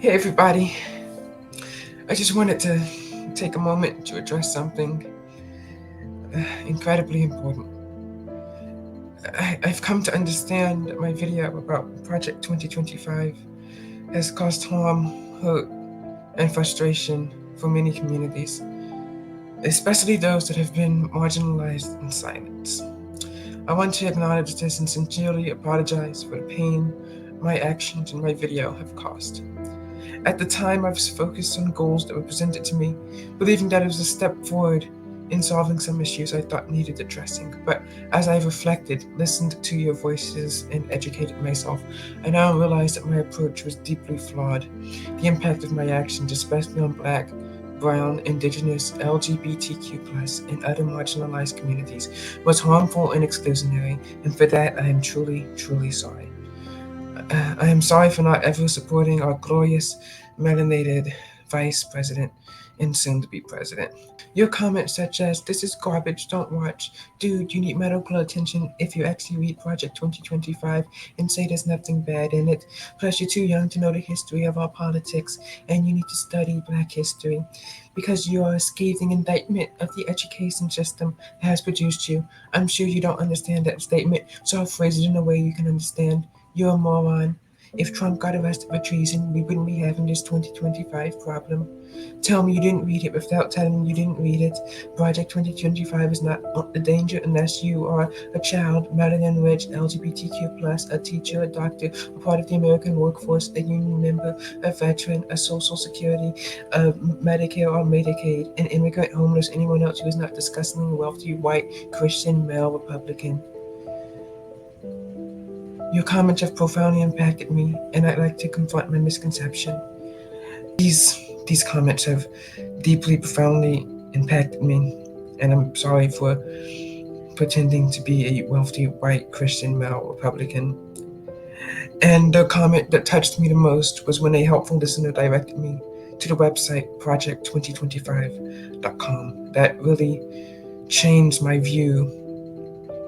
Hey everybody, I just wanted to take a moment to address something incredibly important. I've come to understand that my video about Project 2025 has caused harm, hurt, and frustration for many communities, especially those that have been marginalized in silence. I want to acknowledge this and sincerely apologize for the pain my actions in my video have caused. At the time, I was focused on goals that were presented to me, believing that it was a step forward in solving some issues I thought needed addressing. But as I reflected, listened to your voices, and educated myself, I now realize that my approach was deeply flawed. The impact of my actions, especially on Black, Brown, Indigenous, LGBTQ, and other marginalized communities, was harmful and exclusionary, and for that I am truly, truly sorry. I am sorry for not ever supporting our glorious, melanated vice president and soon to be president. Your comments, such as, "This is garbage, don't watch," "Dude, you need medical attention if you actually read Project 2025 and say there's nothing bad in it," plus, "You're too young to know the history of our politics and you need to study Black history," because you are a scathing indictment of the education system that has produced you. I'm sure you don't understand that statement, so I'll phrase it in a way you can understand. You're a moron. If Trump got arrested for treason, we wouldn't be having this 2025 problem. Tell me you didn't read it without telling me you didn't read it. Project 2025 is not a danger unless you are a child, melanin rich, LGBTQ, a teacher, a doctor, a part of the American workforce, a union member, a veteran, a Social Security, a Medicare or Medicaid, an immigrant, homeless, anyone else who is not disgustingly wealthy, white, Christian, male, Republican. Your comments have profoundly impacted me, and I'd like to confront my misconception. These comments have deeply, profoundly impacted me, and I'm sorry for pretending to be a wealthy, white, Christian, male Republican. And the comment that touched me the most was when a helpful listener directed me to the website project2025.com. That really changed my view.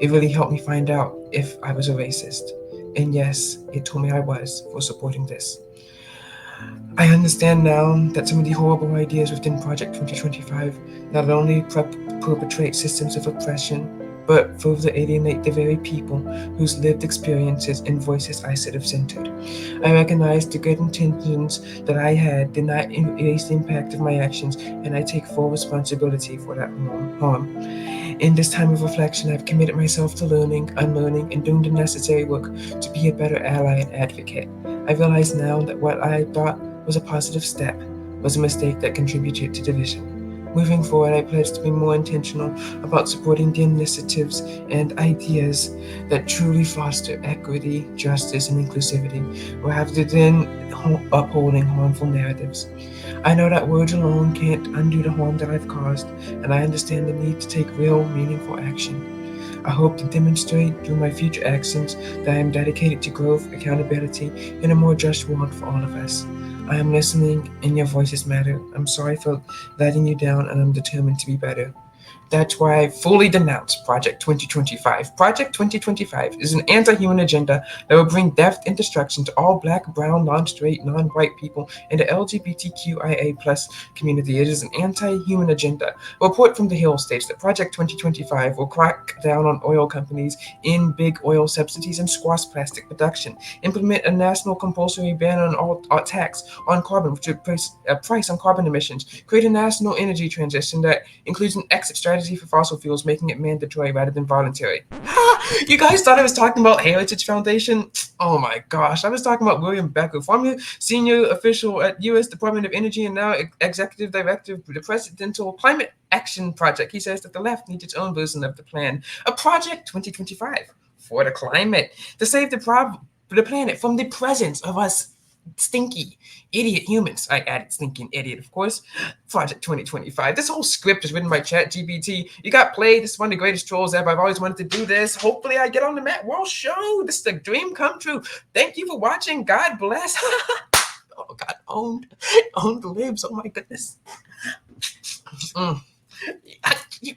It really helped me find out if I was a racist. And yes, it told me I was for supporting this. I understand now that some of the horrible ideas within Project 2025 not only perpetrate systems of oppression, but further alienate the very people whose lived experiences and voices I should have centered. I recognize the good intentions that I had did not erase the impact of my actions, and I take full responsibility for that harm. In this time of reflection, I've committed myself to learning, unlearning, and doing the necessary work to be a better ally and advocate. I realize now that what I thought was a positive step was a mistake that contributed to division. Moving forward, I pledge to be more intentional about supporting the initiatives and ideas that truly foster equity, justice, and inclusivity, rather than upholding harmful narratives. I know that words alone can't undo the harm that I've caused, and I understand the need to take real, meaningful action. I hope to demonstrate through my future actions that I am dedicated to growth, accountability, and a more just world for all of us. I am listening, and your voices matter. I'm sorry for letting you down, and I'm determined to be better. That's why I fully denounce Project 2025. Project 2025 is an anti-human agenda that will bring death and destruction to all Black, brown, non-straight, non-white people in the LGBTQIA plus community. It is an anti-human agenda. A report from the Hill states that Project 2025 will crack down on oil companies in big oil subsidies and squash plastic production, implement a national compulsory ban on all tax on carbon, which would place a price on carbon emissions, create a national energy transition that includes an exit strategy for fossil fuels, making it mandatory rather than voluntary. You guys thought I was talking about Heritage Foundation? Oh my gosh, I was talking about William Becker, former senior official at U.S. Department of Energy and now executive director of the Presidential Climate Action Project. He says that the left needs its own version of the plan, a Project 2025 for the climate, to save the planet from the presence of us stinky idiot humans. I added stinking idiot, of course. Project 2025. This whole script is written by ChatGPT. You got played. This is one of the greatest trolls ever. I've always wanted to do this. Hopefully, I get on the Matt World Show. This is a dream come true. Thank you for watching. God bless. Oh God, owned libs. Oh my goodness. Mm.